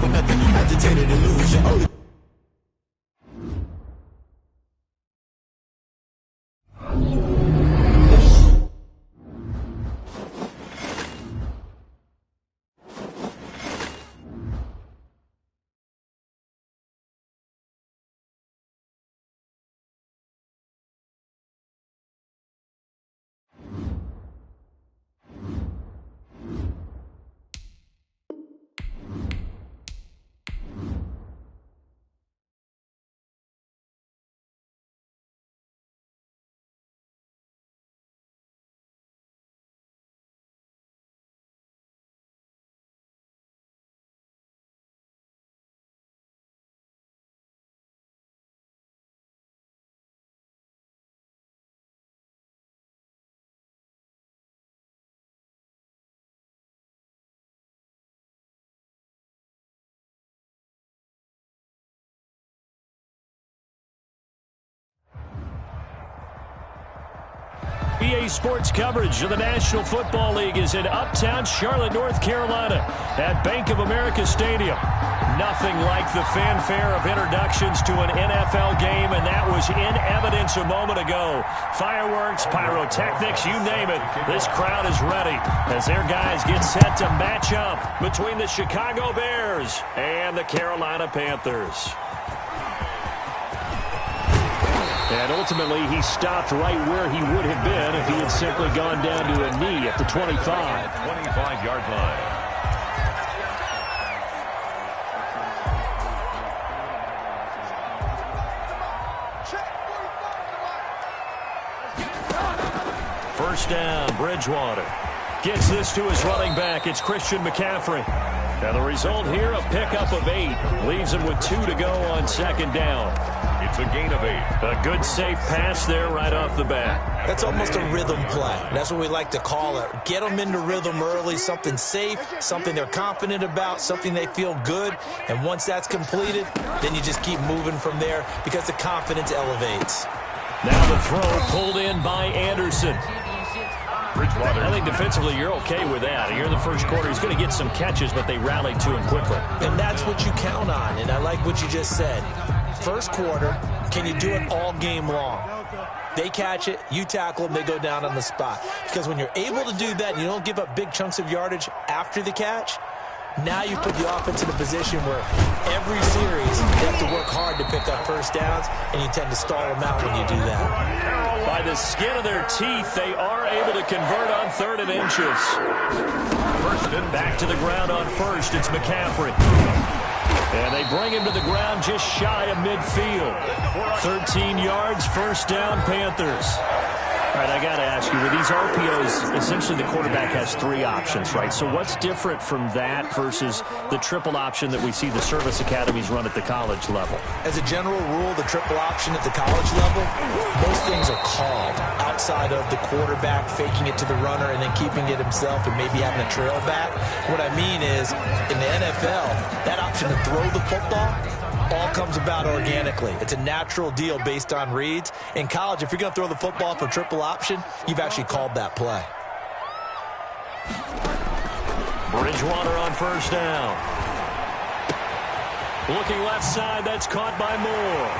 for nothing. Agitated illusion. Only EA Sports coverage of the National Football League is in uptown Charlotte, North Carolina at Bank of America Stadium. Nothing like the fanfare of introductions to an NFL game, and that was in evidence a moment ago. Fireworks, pyrotechnics, you name it. This crowd is ready as their guys get set to match up between the Chicago Bears and the Carolina Panthers. And ultimately, he stopped right where he would have been if he had simply gone down to a knee at the 25. 25-yard line. First down, Bridgewater. Gets this to his running back. It's Christian McCaffrey. And the result here, a pickup of 8. Leaves him with 2 to go on second down. It's a gain of 8. A good, safe pass there right off the bat. That's almost a rhythm play. That's what we like to call it. Get them into rhythm early, something safe, something they're confident about, something they feel good. And once that's completed, then you just keep moving from there because the confidence elevates. Now the throw pulled in by Anderson. Bridgewater. I think defensively you're okay with that. Here in the first quarter, he's going to get some catches, but they rallied to him quickly. And that's what you count on, and I like what you just said. First quarter, can you do it all game long? They catch it, you tackle them, they go down on the spot. Because when you're able to do that and you don't give up big chunks of yardage after the catch, now you put the offense in a position where every series you have to work hard to pick up first downs, and you tend to stall them out when you do that. By the skin of their teeth, they are able to convert on 3rd and inches. First and back to the ground on first. It's McCaffrey. And they bring him to the ground just shy of midfield. 13 yards, first down, Panthers. All right, I got to ask you, with these RPOs, essentially the quarterback has 3 options, right? So what's different from that versus the triple option that we see the service academies run at the college level? As a general rule, the triple option at the college level, most things are called outside of the quarterback faking it to the runner and then keeping it himself and maybe having a trail back. What I mean is, in the NFL, that option to throw the football all comes about organically. It's a natural deal based on reads. In college, if you're going to throw the football for triple option, you've actually called that play. Bridgewater on first down. Looking left side, that's caught by Moore.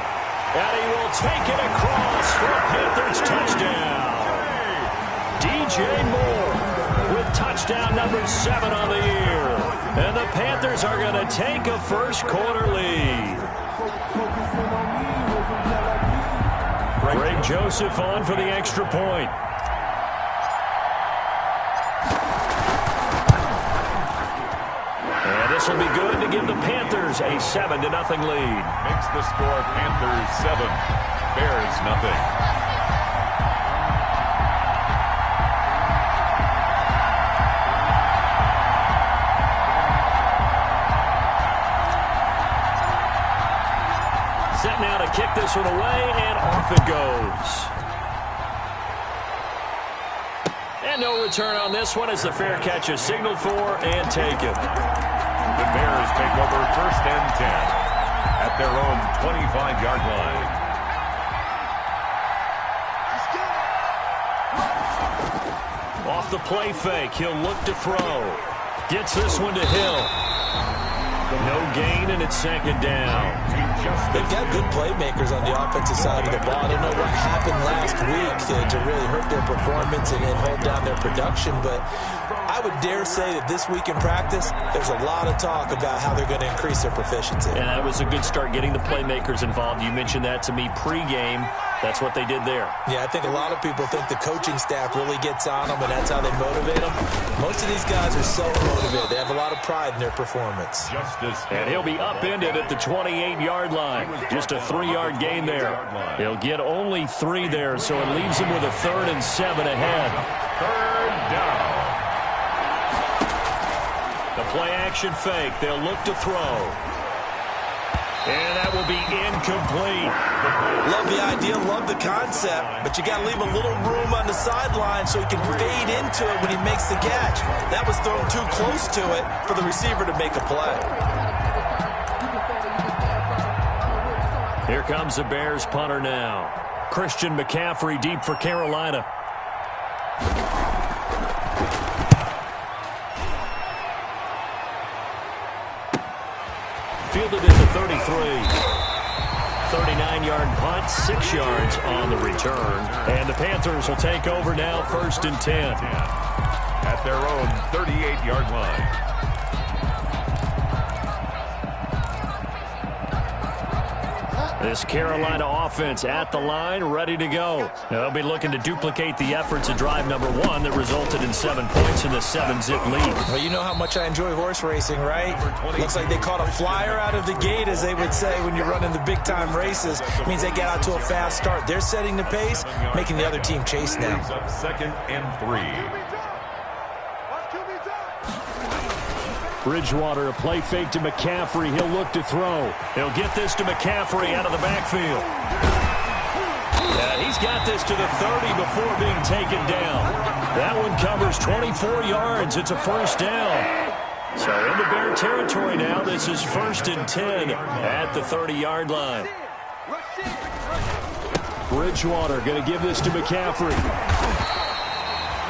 And he will take it across for a Panthers touchdown. DJ Moore with touchdown number 7 on the year. And the Panthers are going to take a first quarter lead. Greg Joseph on for the extra point. And this will be good to give the Panthers a 7-0 lead. Makes the score Panthers 7, Bears nothing. Set now to kick this one away, and off it goes. And no return on this one as the fair catch is signaled for and taken. The Bears take over first and 10 at their own 25-yard line. Off the play fake, he'll look to throw. Gets this one to Hill. No gain, and it's second down. They've got good playmakers on the offensive side of the ball. I don't know what happened last week to really hurt their performance and hold down their production, but I would dare say that this week in practice, there's a lot of talk about how they're going to increase their proficiency. And that was a good start getting the playmakers involved. You mentioned that to me pregame. That's what they did there. Yeah, I think a lot of people think the coaching staff really gets on them, and that's how they motivate them. Most of these guys are self-motivated. They have a lot of pride in their performance. And he'll be upended at the 28-yard line. Just a 3-yard gain there. He'll get only 3 there, so it leaves him with a 3rd and 7 ahead. Third down. The play-action fake. They'll look to throw. And that will be incomplete. Love the idea, love the concept, but you got to leave a little room on the sideline so he can fade into it when he makes the catch. That was thrown too close to it for the receiver to make a play. Here comes the Bears punter now. Christian McCaffrey deep for Carolina. Fielded at the 33. 39-yard punt, 6 yards on the return. And the Panthers will take over now, 1st and 10. At their own 38-yard line. This Carolina offense at the line, ready to go. They'll be looking to duplicate the efforts of drive number 1 that resulted in 7 points in the 7-zip lead. Well, you know how much I enjoy horse racing, right? Looks like they caught a flyer out of the gate, as they would say when you're running the big-time races. It means they get out to a fast start. They're setting the pace, making the other team chase now. 2nd and 3. Bridgewater, a play fake to McCaffrey. He'll look to throw. He'll get this to McCaffrey out of the backfield. And he's got this to the 30 before being taken down. That one covers 24 yards. It's a 1st down. So into Bear territory now. This is 1st and 10 at the 30-yard line. Bridgewater going to give this to McCaffrey.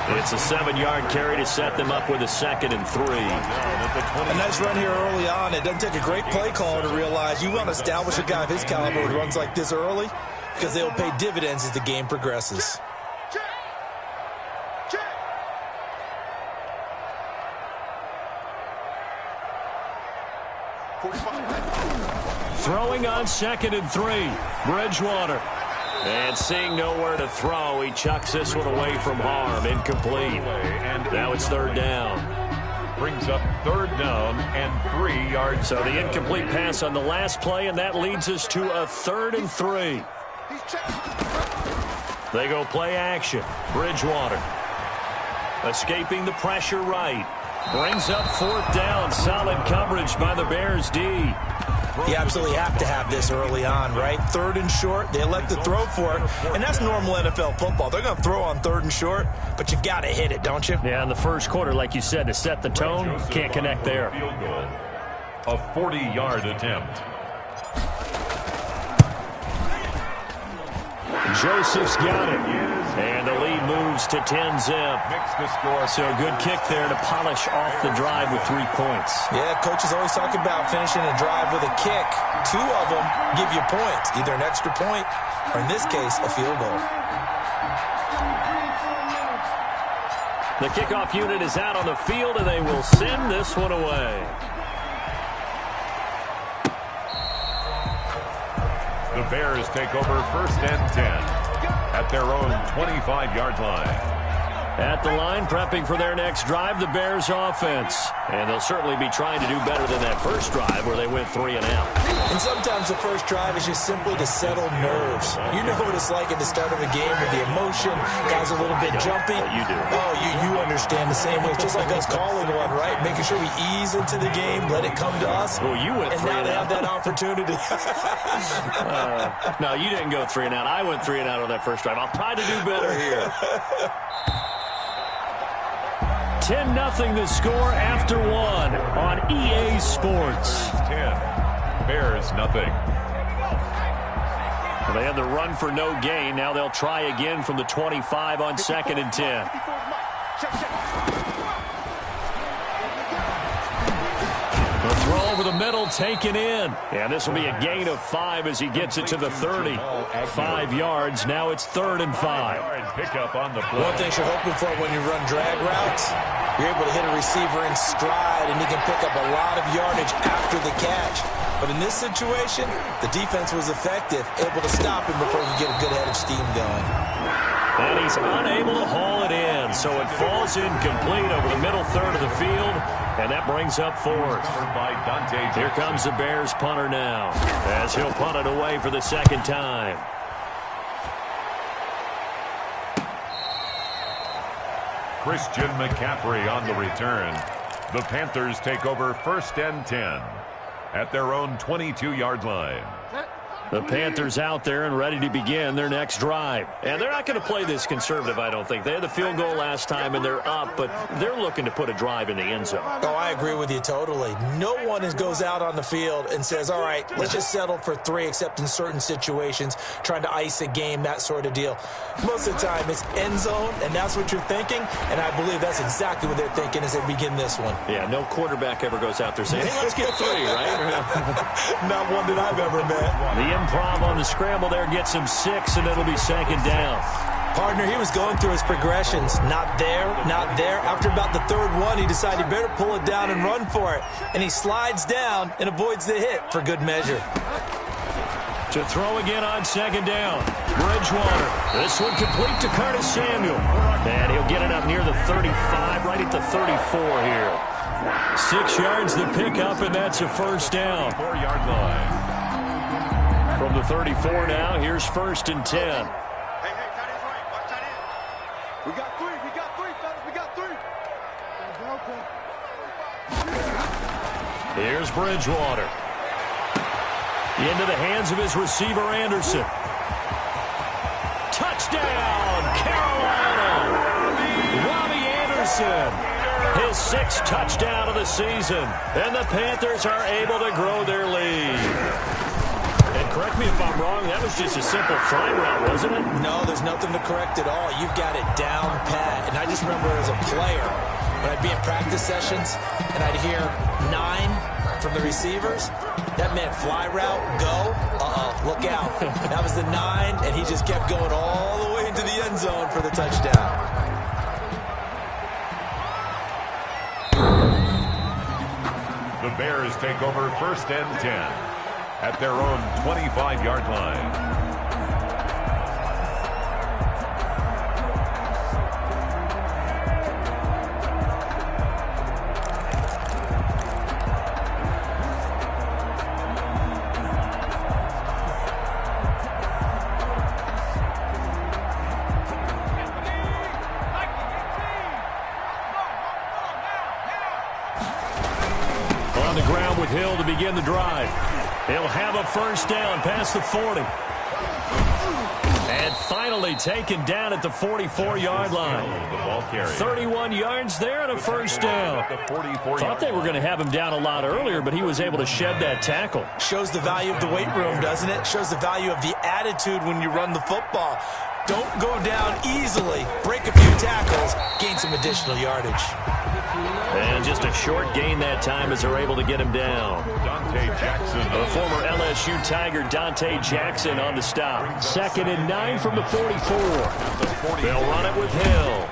It's a 7-yard carry to set them up with a 2nd and 3. A nice run here early on. It doesn't take a great play caller to realize you want to establish a guy of his caliber who runs like this early, because they'll pay dividends as the game progresses. Throwing on 2nd and 3. Bridgewater. And seeing nowhere to throw, he chucks this one away from harm. Incomplete. Now it's 3rd down. Brings up 3rd down and 3 yards. So the incomplete pass on the last play, and that leads us to a 3rd and 3. They go play action. Bridgewater. Escaping the pressure right. Brings up 4th down. Solid coverage by the Bears D. You absolutely have to have this early on, right? 3rd and short, they elect to throw for it, and that's normal NFL football. They're going to throw on 3rd and short, but you've got to hit it, don't you? Yeah, in the first quarter, like you said, to set the tone, can't connect there. Field goal. A 40-yard attempt. Joseph's got it. And the lead moves to 10-zip. So a good kick there to polish off the drive with 3 points. Yeah, coaches always talk about finishing a drive with a kick. 2 of them give you points, either an extra point or, in this case, a field goal. The kickoff unit is out on the field, and they will send this one away. The Bears take over 1st and 10 at their own 25-yard line. At the line, prepping for their next drive, the Bears offense. And they'll certainly be trying to do better than that first drive where they went 3 and out. And sometimes the first drive is just simply to settle nerves. You know what it's like at the start of a game with the emotion, guys a little bit jumpy. You do. Oh, you understand the same way. It's just like us calling one, right? Making sure we ease into the game, let it come to us. Well, you went 3 and now and they out. have that opportunity. No, you didn't go 3 and out. I went 3 and out on that first drive. I'll try to do better here. 10-0 the score after 1 on EA Sports. 10. Bears nothing. Well, they had the run for no gain. Now they'll try again from the 25 on 2nd and 10. The throw over the middle taken in. And this will be a gain of 5 as he gets it to the 30. 5 yards. Now it's 3rd and 5. Pickup on the play. One thing you're hoping for when you run drag routes, you're able to hit a receiver in stride, and he can pick up a lot of yardage after the catch. But in this situation, the defense was effective, able to stop him before he could get a good head of steam going. And he's unable to haul it in, so it falls incomplete over the middle third of the field, and that brings up 4th. Here comes the Bears punter now, as he'll punt it away for the 2nd time. Christian McCaffrey on the return. The Panthers take over 1st and 10 at their own 22-yard line. The Panthers out there and ready to begin their next drive. And they're not going to play this conservative, I don't think. They had the field goal last time, and they're up, but they're looking to put a drive in the end zone. Oh, I agree with you totally. No one goes out on the field and says, all right, let's just settle for 3, except in certain situations, trying to ice a game, that sort of deal. Most of the time, it's end zone, and that's what you're thinking, and I believe that's exactly what they're thinking as they begin this one. Yeah, no quarterback ever goes out there saying, hey, let's get 3, right? Not one that I've ever met. The improv on the scramble there gets him 6, and it'll be 2nd down. Partner, he was going through his progressions. Not there, not there. After about the 3rd one, he decided he better pull it down and run for it. And he slides down and avoids the hit for good measure. To throw again on 2nd down. Bridgewater. This one complete to Curtis Samuel. And he'll get it up near the 35, right at the 34 here. 6 yards the pickup, and that's a 1st down. 4-yard line. From the 34 now, here's 1st and 10. Hey, tight end's right. Watch tight end. We got 3, fellas. We got 3. Here's Bridgewater. Into the hands of his receiver, Anderson. Touchdown, Carolina! Robbie Anderson. His 6th touchdown of the season. And the Panthers are able to grow their lead. And correct me if I'm wrong, that was just a simple fly route, wasn't it? No, there's nothing to correct at all. You've got it down pat. And I just remember as a player, when I'd be in practice sessions and I'd hear 9 from the receivers, that meant fly route, go, look out. That was the 9, and he just kept going all the way into the end zone for the touchdown. The Bears take over 1st and 10 at their own 25-yard line. On the ground with Hill to begin the drive. He'll have a 1st down past the 40. And finally taken down at the 44-yard line. 31 yards there and a 1st down. Thought they were going to have him down a lot earlier, but he was able to shed that tackle. Shows the value of the weight room, doesn't it? Shows the value of the attitude when you run the football. Don't go down easily. Break a few tackles. Gain some additional yardage. And just a short gain that time as they're able to get him down. Dante Jackson. The former LSU Tiger Dante Jackson on the stop. 2nd and 9 from the 44. They'll run it with Hill.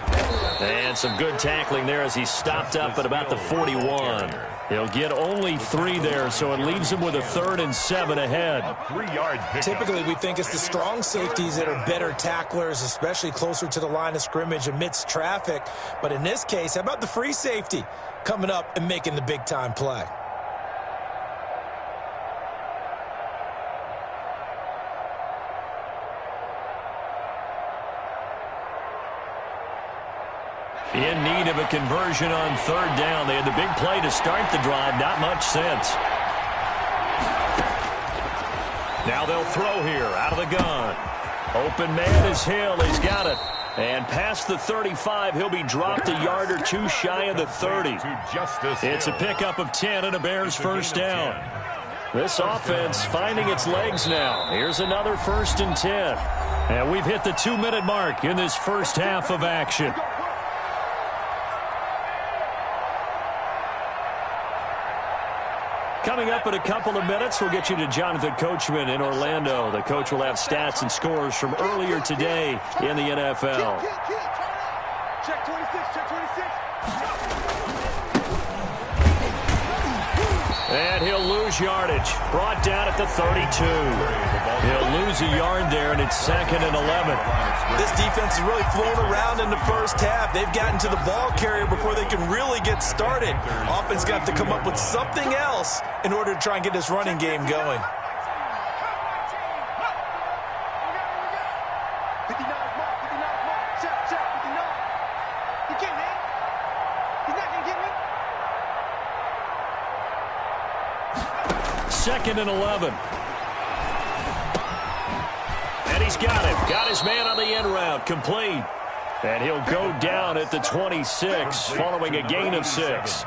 And some good tackling there as he stopped up at about the 41. He'll get only 3 there, so it leaves him with a 3rd and 7 ahead. 3-yard pickup. Typically, we think it's the strong safeties that are better tacklers, especially closer to the line of scrimmage amidst traffic. But in this case, how about the free safety coming up and making the big-time play? In need of a conversion on 3rd down. They had the big play to start the drive. Not much sense. Now they'll throw here out of the gun. Open man is Hill. He's got it. And past the 35, he'll be dropped a yard or 2 shy of the 30. It's a pickup of 10 and a Bears 1st down. This offense finding its legs now. Here's another 1st and 10. And we've hit the 2-minute mark in this first half of action. Coming up in a couple of minutes, we'll get you to Jonathan Coachman in Orlando. The coach will have stats and scores from earlier today in the NFL. Check 26, check 26. And he'll lose yardage. Brought down at the 32. He'll lose a yard there, and it's 2nd and 11. This defense is really flown around in the first half. They've gotten to the ball carrier before they can really get started. Offense got to come up with something else in order to try and get this running game going. 59 mark, 59 mark. Check, 59. You get me? He's not going to get me? 2nd and 11. And he's got him. Got his man on the end route. Complete. And he'll go down at the 26 following a gain of 6.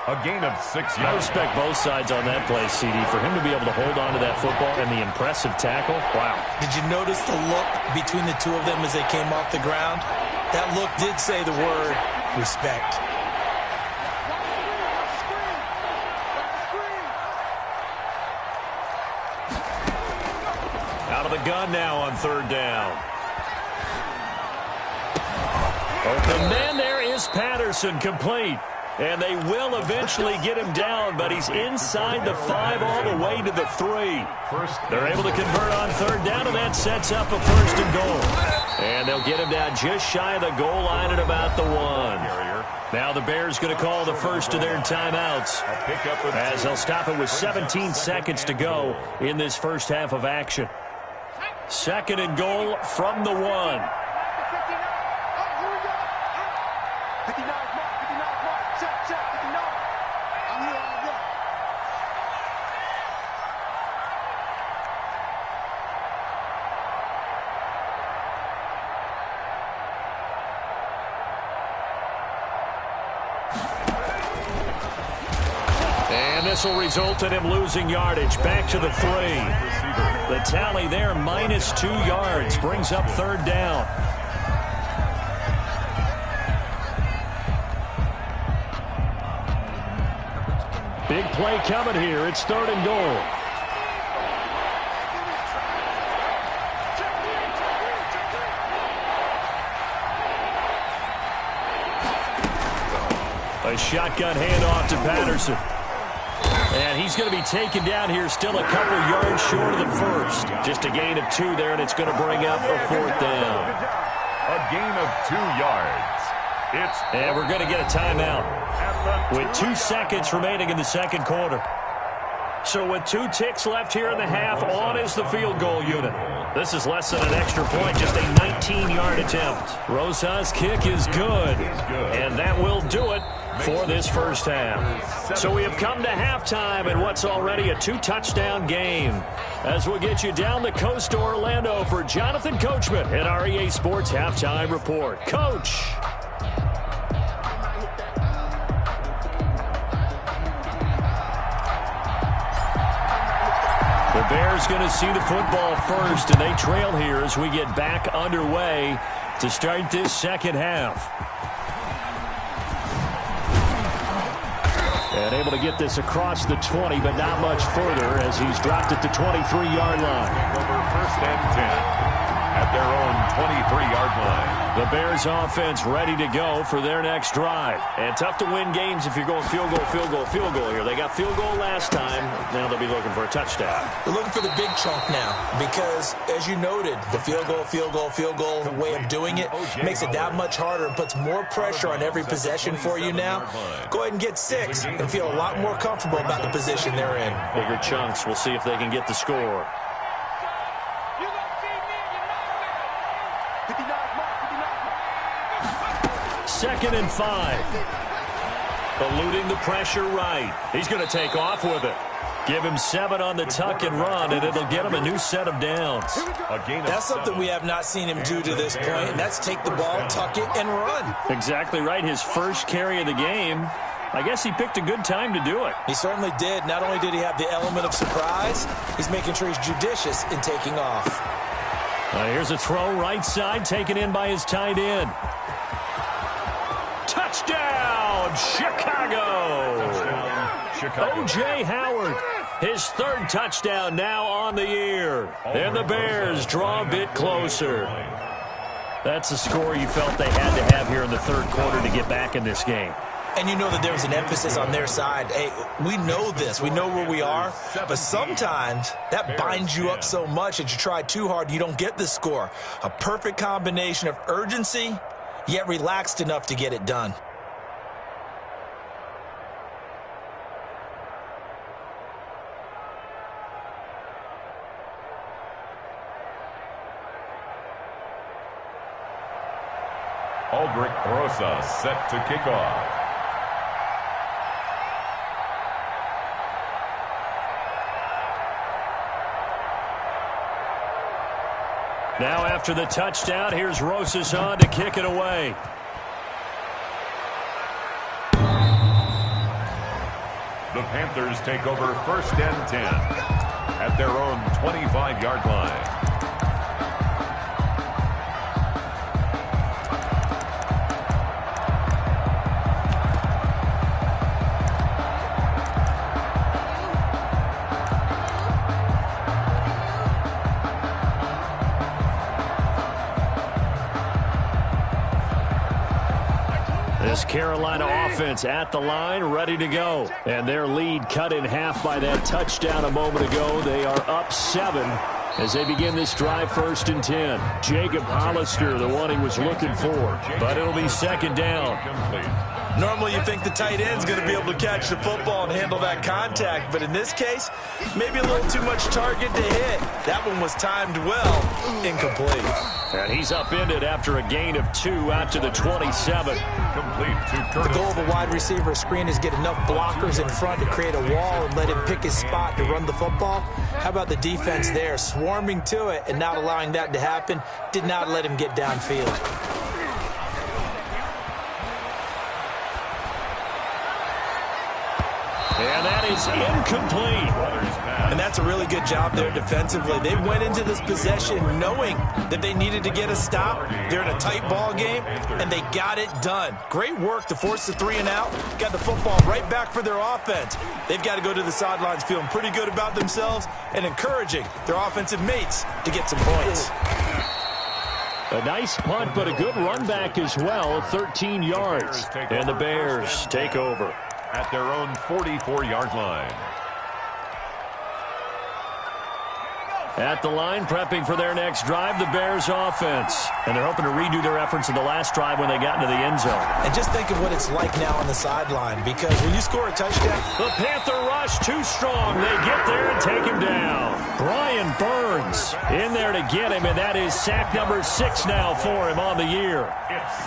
A gain of 6 I yards. respect both sides on that play, CD. For him to be able to hold on to that football and the impressive tackle, wow. Did you notice the look between the two of them as they came off the ground? That look did say the word respect. Out of the gun now on 3rd down. Open man, there is Patterson, complete. And they will eventually get him down, but he's inside the 5 all the way to the 3. They're able to convert on 3rd down, and that sets up a 1st and goal. And they'll get him down just shy of the goal line at about the 1. Now the Bears going to call the first of their timeouts, as they'll stop it with 17 seconds to go in this first half of action. 2nd and goal from the 1. 59 mark. Check, 59. I'm here all day. And this will result in him losing yardage. Back to the 3. The tally there, minus 2 yards, brings up 3rd down. Big play coming here. It's 3rd and goal. A shotgun handoff to Patterson. And he's going to be taken down here, still a couple yards short of the 1st. Just a gain of 2 there, and it's going to bring up a 4th down. A gain of 2 yards. And we're going to get a timeout with 2 seconds remaining in the 2nd quarter. So with 2 ticks left here in the half, on is the field goal unit. This is less than an extra point, just a 19-yard attempt. Rosa's kick is good, and that will do it for this first half. So we have come to halftime in what's already a 2-touchdown game, as we'll get you down the coast to Orlando for Jonathan Coachman at our EA Sports Halftime Report. Coach. The Bears going to see the football first, and they trail here as we get back underway to start this second half. And able to get this across the 20, but not much further as he's dropped at the 23-yard line. Over 1st and 10 at their own 23-yard line. The Bears offense ready to go for their next drive. And tough to win games if you're going field goal, field goal, field goal here. They got field goal last time. Now they'll be looking for a touchdown. They're looking for the big chunk now because, as you noted, the field goal way of doing it makes it that much harder and puts more pressure on every possession for you now. Go ahead and get 6 and feel a lot more comfortable about the position they're in. Bigger chunks. We'll see if they can get the score. 2nd and 5. Eluding the pressure right. He's going to take off with it. Give him 7 on the tuck and run, and it'll get him a new set of downs. That's something we have not seen him do to this point, and that's take the ball, tuck it, and run. Exactly right. His first carry of the game. I guess he picked a good time to do it. He certainly did. Not only did he have the element of surprise, he's making sure he's judicious in taking off. Here's a throw right side, taken in by his tight end. Touchdown, Chicago! Chicago. O.J. Howard, his third touchdown now on the year. And the Bears draw a bit closer. That's a score you felt they had to have here in the third quarter to get back in this game. And you know that there's an emphasis on their side. Hey, we know this. We know where we are. But sometimes that binds you up so much that you try too hard, you don't get the score. A perfect combination of urgency, yet relaxed enough to get it done. Aldrich Rosa set to kick off. Now after the touchdown, here's Rosas on to kick it away. The Panthers take over 1st and 10 at their own 25-yard line. Carolina offense at the line, ready to go. And their lead cut in half by that touchdown a moment ago. They are up 7 as they begin this drive 1st and 10. Jacob Hollister, the one he was looking for. But it'll be 2nd down. Normally you think the tight end's going to be able to catch the football and handle that contact. But in this case, maybe a little too much target to hit. That one was timed well. Incomplete. And he's upended after a gain of 2 out to the 27. Complete to Curtis. The goal of a wide receiver screen is get enough blockers in front to create a wall and let him pick his spot to run the football. How about the defense there, swarming to it and not allowing that to happen? Did not let him get downfield. And that is incomplete. And that's a really good job there defensively. They went into this possession knowing that they needed to get a stop. They're in a tight ball game, and they got it done. Great work to force the 3 and out. Got the football right back for their offense. They've got to go to the sidelines feeling pretty good about themselves and encouraging their offensive mates to get some points. A nice punt, but a good run back as well, 13 yards. And the Bears take over at their own 44-yard line. At the line, prepping for their next drive, the Bears offense. And they're hoping to redo their efforts in the last drive when they got into the end zone. And just think of what it's like now on the sideline, because when you score a touchdown, the Panther rush too strong. They get there and take him down. Brian Burns in there to get him, and that is sack number 6 now for him on the year.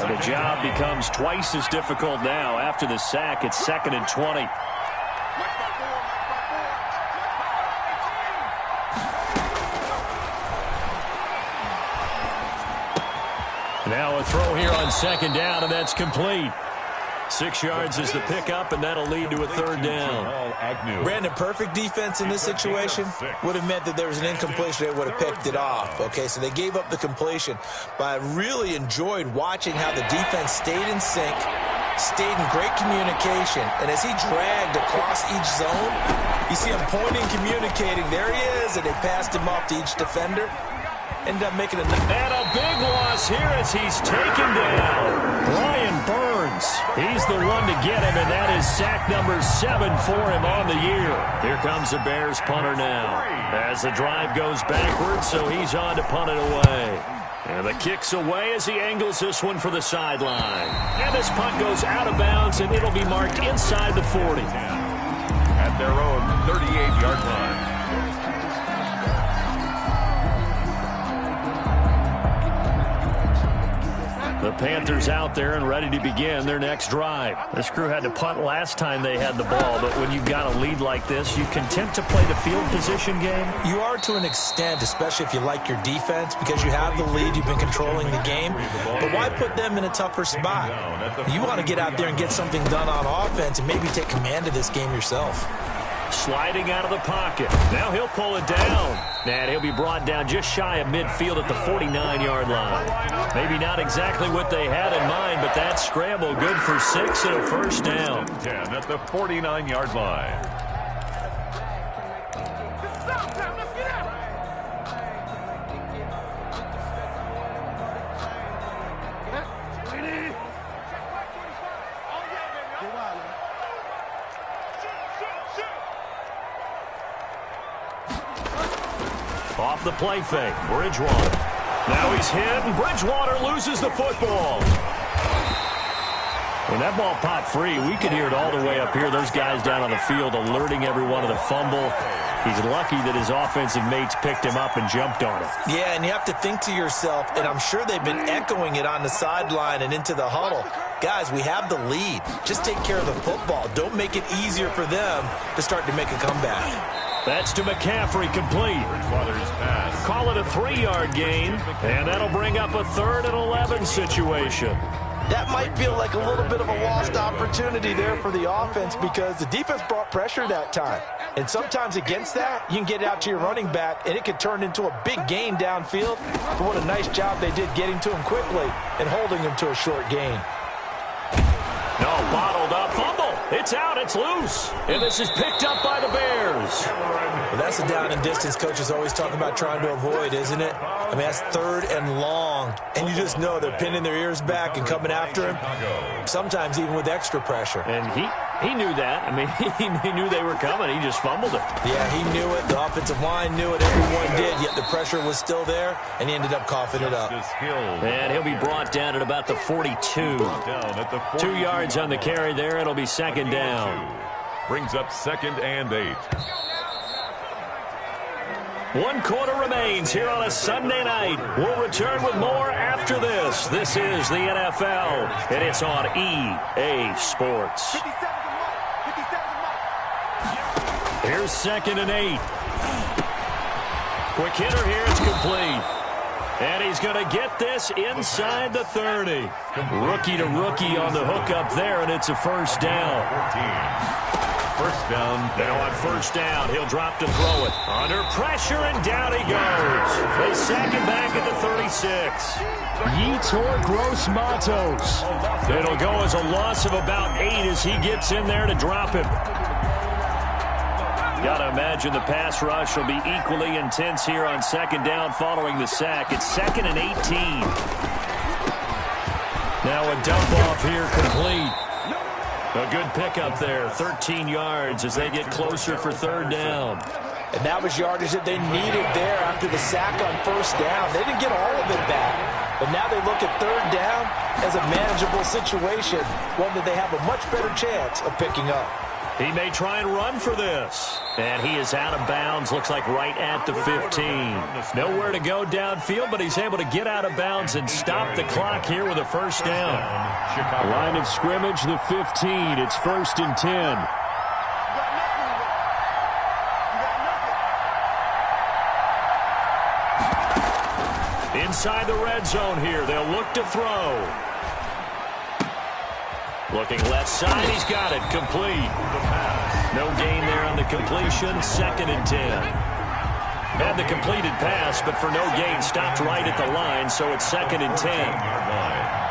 And the job becomes twice as difficult now. After the sack, it's 2nd and 20. Now a throw here on 2nd down, and that's complete. 6 yards is the pickup, and that'll lead to a 3rd down. Brandon, perfect defense in this situation would have meant that there was an incompletion. They would have picked it off. Okay, so they gave up the completion. But I really enjoyed watching how the defense stayed in sync, stayed in great communication. And as he dragged across each zone, you see him pointing, communicating. There he is, and they passed him off to each defender. Ended up making and a big loss here as he's taken down. Brian Burns, he's the one to get him, and that is sack number 7 for him on the year. Here comes the Bears punter now as the drive goes backwards, so he's on to punt it away. And the kick's away as he angles this one for the sideline. And this punt goes out of bounds, and it'll be marked inside the 40. At their own 38-yard line. The Panthers out there and ready to begin their next drive. This crew had to punt last time they had the ball, but when you've got a lead like this, you content to play the field position game? You are to an extent, especially if you like your defense, because you have the lead, you've been controlling the game. But why put them in a tougher spot? You want to get out there and get something done on offense and maybe take command of this game yourself. Sliding out of the pocket. Now he'll pull it down. And he'll be brought down just shy of midfield at the 49-yard line. Maybe not exactly what they had in mind, but that scramble good for 6 and a first down. 10 at the 49-yard line. Off the play fake, Bridgewater. Now he's hit, and Bridgewater loses the football. When that ball popped free, we could hear it all the way up here. Those guys down on the field alerting everyone of the fumble. He's lucky that his offensive mates picked him up and jumped on it. Yeah, and you have to think to yourself, and I'm sure they've been echoing it on the sideline and into the huddle. Guys, we have the lead. Just take care of the football. Don't make it easier for them to start to make a comeback. That's to McCaffrey, complete. Bridgewater's pass. Call it a 3-yard gain, and that'll bring up a 3rd and 11 situation. That might feel like a little bit of a lost opportunity there for the offense because the defense brought pressure that time. And sometimes against that, you can get out to your running back, and it could turn into a big gain downfield. But what a nice job they did getting to him quickly and holding him to a short gain. No, bottled up fumble. It's out, it's loose. And this is picked up by the Bears. Well, that's a down and distance coaches always talk about trying to avoid, isn't it? I mean, that's 3rd and long. And you just know they're pinning their ears back and coming after him. Sometimes even with extra pressure. And he knew that. I mean, he knew they were coming. He just fumbled it. Yeah, he knew it. The offensive line knew it. Everyone did. Yet the pressure was still there, and he ended up coughing it up. And he'll be brought down at about the 42. 2 yards on the carry there. It'll be 2nd down. Brings up 2nd and 8. 1 quarter remains here on a Sunday night. We'll return with more after this. This is the NFL, and it's on EA Sports. Here's 2nd and 8. Quick hitter here. It's complete. And he's going to get this inside the 30. Rookie to rookie on the hook up there, and it's a first down. 1st down. Now on 1st down, he'll drop to throw it. Under pressure, and down he goes. They sack him back at the 36. Yetur Gross Matos. It'll go as a loss of about 8 as he gets in there to drop him. Got to imagine the pass rush will be equally intense here on 2nd down following the sack. It's 2nd and 18. Now a dump off here complete. A good pickup there, 13 yards as they get closer for 3rd down. And that was yardage that they needed there after the sack on 1st down. They didn't get all of it back. But now they look at 3rd down as a manageable situation, one that they have a much better chance of picking up. He may try and run for this. And he is out of bounds, looks like right at the 15. Nowhere to go downfield, but he's able to get out of bounds and stop the clock here with a 1st down. Line of scrimmage, the 15. It's 1st and 10. Inside the red zone here, they'll look to throw. Looking left side, he's got it, complete. No gain there on the completion, 2nd and 10. Had the completed pass, but for no gain, stopped right at the line, so it's 2nd and 10.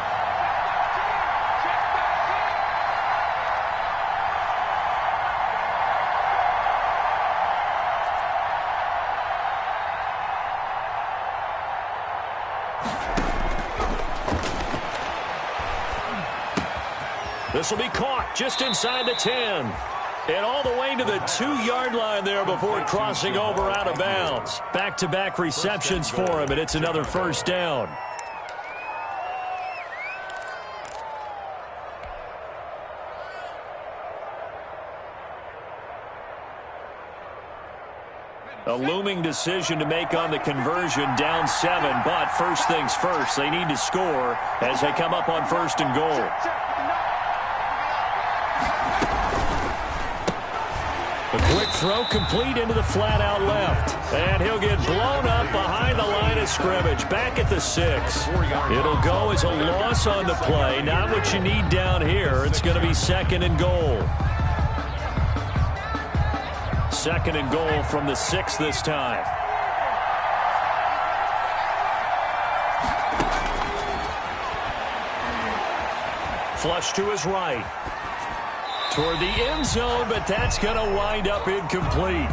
This will be caught just inside the 10. And all the way to the 2-yard line there before crossing over out of bounds. Back-to-back receptions for him, and it's another 1st down. A looming decision to make on the conversion, down 7. But first things first, they need to score as they come up on 1st and goal. A quick throw complete into the flat-out left. And he'll get blown up behind the line of scrimmage, back at the 6. It'll go as a loss on the play. Not what you need down here. It's going to be 2nd and goal. Second and goal from the 6 this time. Flush to his right. Toward the end zone, but that's going to wind up incomplete.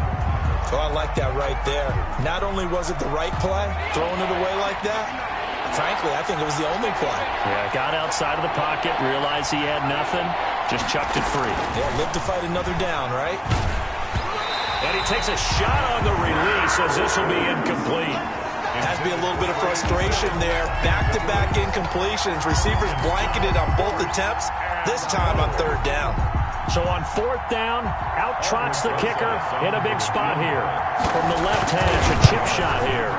Oh, I like that right there. Not only was it the right play, throwing it away like that, frankly, I think it was the only play. Yeah, got outside of the pocket, realized he had nothing, just chucked it free. Yeah, live to fight another down, right? And he takes a shot on the release as this will be incomplete. Has to be a little bit of frustration there. Back-to-back incompletions. Receivers blanketed on both attempts, this time on third down. So on fourth down, out trots the kicker in a big spot here. From the left hash, a chip shot here.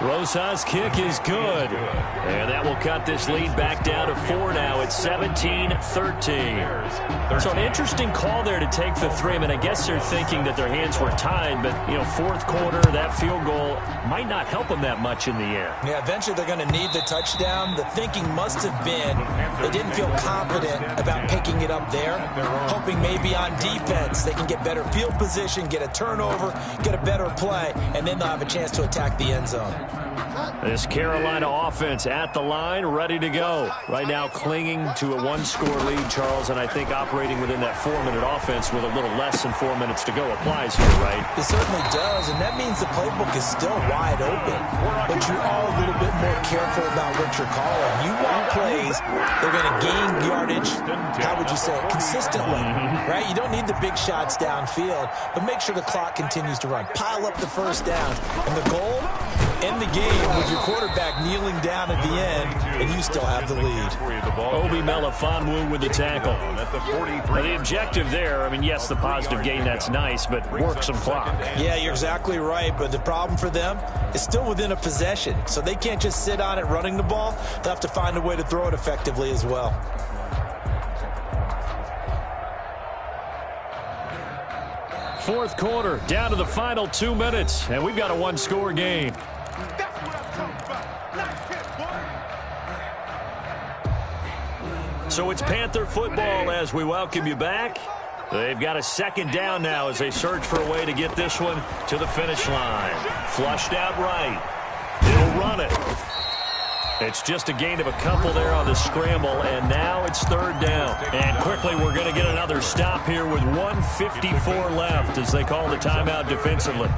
Rosa's kick is good. And that will cut this lead back down to 4 now. It's 17-13. So an interesting call there to take the 3. I mean, I guess they're thinking that their hands were tied, but, you know, fourth quarter, that field goal might not help them that much in the air. Yeah, eventually they're going to need the touchdown. The thinking must have been they didn't feel confident about picking it up there, hoping maybe on defense they can get better field position, get a turnover, get a better play, and then they'll have a chance to attack the end zone. This Carolina offense at the line, ready to go. Right now clinging to a 1-score lead, Charles, and I think operating within that 4-minute offense with a little less than 4 minutes to go applies here, right? It certainly does, and that means the playbook is still wide open. But you are a little bit more careful about what you're calling. You want plays they're going to gain yardage, how would you say it, consistently, right? You don't need the big shots downfield, but make sure the clock continues to run. Pile up the first down, and the goal, end the game with your quarterback kneeling down at the end, and you still have the lead. Obi Melifonwu with the tackle. The objective there, I mean, yes, the positive gain, that's nice, but work some clock. Yeah, you're exactly right, but the problem for them is still within a possession, so they can't just sit on it running the ball. They'll have to find a way to throw it effectively as well. Fourth quarter, down to the final 2 minutes, and we've got a 1-score game. So it's Panther football as we welcome you back. They've got a second down now as they search for a way to get this one to the finish line. Flushed out right. They'll run it. It's just a gain of a couple there on the scramble, and now it's third down. And quickly we're going to get another stop here with 1:54 left as they call the timeout defensively.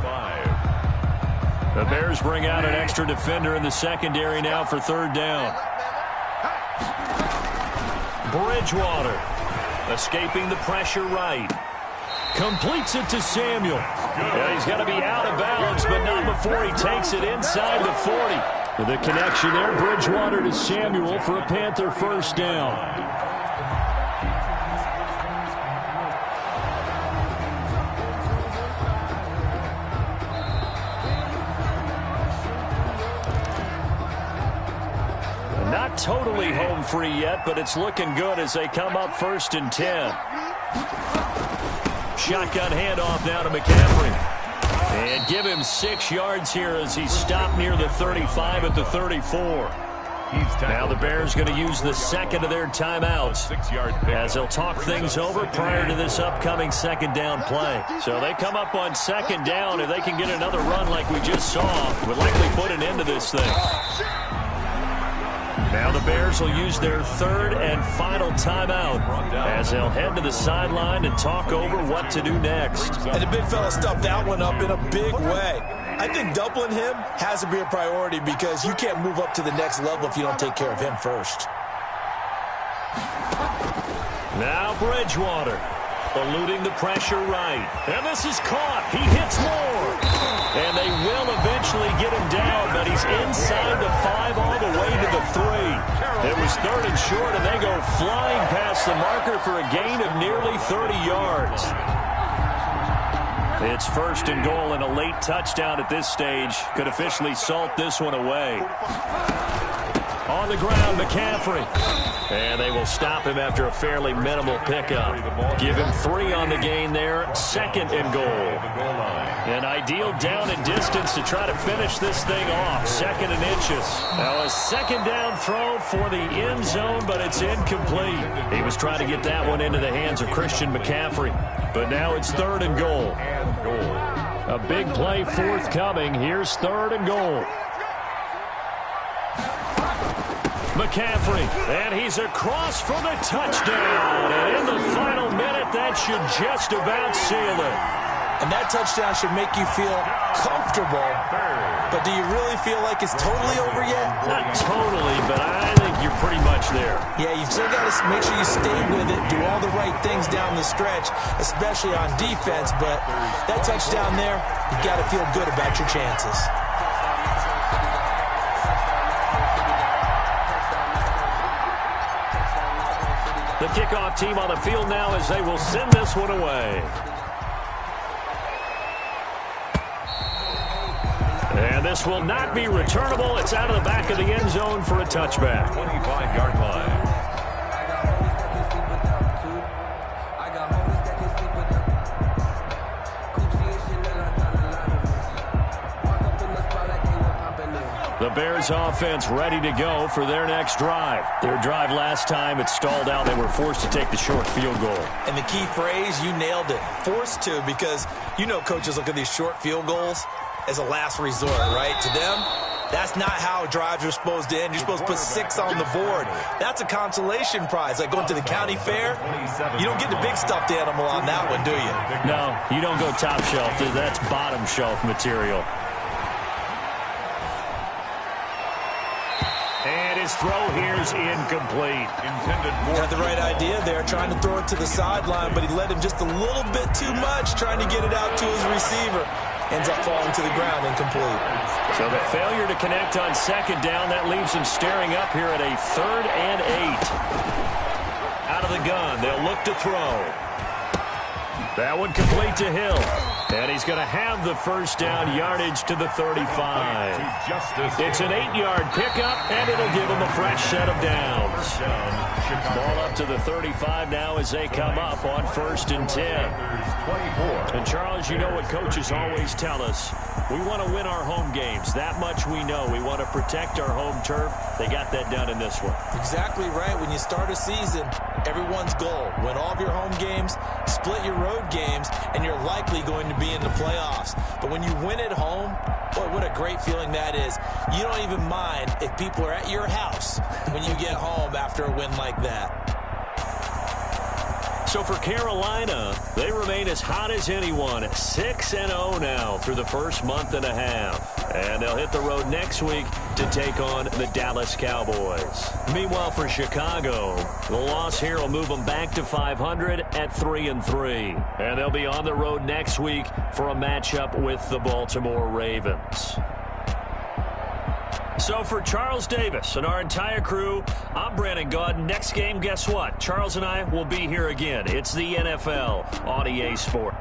The Bears bring out an extra defender in the secondary now for third down. Bridgewater escaping the pressure right. Completes it to Samuel. Yeah, he's got to be out of bounds, but not before he takes it inside the 40. The connection there, Bridgewater to Samuel for a Panther first down. Not totally home free yet, but it's looking good as they come up 1st and 10. Shotgun handoff now to McCaffrey. And give him 6 yards here as he's stopped near the 35 at the 34. Now the Bears going to use the second of their timeouts as they'll talk things over prior to this upcoming second down play. So they come up on second down. If they can get another run like we just saw, would likely put an end to this thing. Now the Bears will use their third and final timeout as they'll head to the sideline and talk over what to do next. And the big fella stuffed that one up in a big way. I think doubling him has to be a priority because you can't move up to the next level if you don't take care of him first. Now Bridgewater eluding the pressure right. And this is caught. He hits more. And they will eventually get him down, but he's inside the 5 all the way to the 3. It was third and short, and they go flying past the marker for a gain of nearly 30 yards. It's 1st and goal, and a late touchdown at this stage could officially salt this one away. On the ground, McCaffrey. And they will stop him after a fairly minimal pickup. Give him 3 on the gain there. 2nd and goal. An ideal down and distance to try to finish this thing off. 2nd and inches. Now a 2nd down throw for the end zone, but it's incomplete. He was trying to get that one into the hands of Christian McCaffrey. But now it's 3rd and goal. A big play forthcoming. Here's 3rd and goal. McCaffrey, and he's across for the touchdown. And in the final minute, that should just about seal it. And that touchdown should make you feel comfortable. But do you really feel like it's totally over yet? Not totally, but I think you're pretty much there. Yeah, you've still got to make sure you stay with it, do all the right things down the stretch, especially on defense. But that touchdown there, you've got to feel good about your chances. The kickoff team on the field now as they will send this one away. And this will not be returnable. It's out of the back of the end zone for a touchback. 25-yard line. The Bears offense ready to go for their next drive. Their drive last time, it stalled out. They were forced to take the short field goal. And the key phrase, you nailed it. Forced to, because you know coaches look at these short field goals as a last resort, right? To them, that's not how drives are supposed to end. You're supposed to put 6 on the board. That's a consolation prize. Like going to the county fair, you don't get the big stuffed animal on that one, do you? No, you don't go top shelf. That's bottom shelf material. And his throw here's incomplete. Had the right idea there, trying to throw it to the sideline, but he led him just a little bit too much, trying to get it out to his receiver. Ends up falling to the ground, incomplete. So the failure to connect on 2nd down, that leaves him staring up here at a 3rd and 8. Out of the gun, they'll look to throw. That one complete to Hill. And he's going to have the first down, yardage to the 35. It's an 8-yard pickup, and it'll give him a fresh set of downs. Ball up to the 35 now as they come up on 1st and 10. And Charles, you know what coaches always tell us. We want to win our home games. That much we know. We want to protect our home turf. They got that done in this one. Exactly right. When you start a season, everyone's goal, win all of your home games, split your road games, and you're likely going to be in the playoffs. But when you win at home, boy, what a great feeling that is. You don't even mind if people are at your house when you get home after a win like that. So for Carolina, they remain as hot as anyone at 6-0 now through the first month and a half. And they'll hit the road next week to take on the Dallas Cowboys. Meanwhile, for Chicago, the loss here will move them back to 500 at 3-3. And they'll be on the road next week for a matchup with the Baltimore Ravens. So for Charles Davis and our entire crew, I'm Brandon Gaudin. Next game, guess what? Charles and I will be here again. It's the NFL on EA Sport.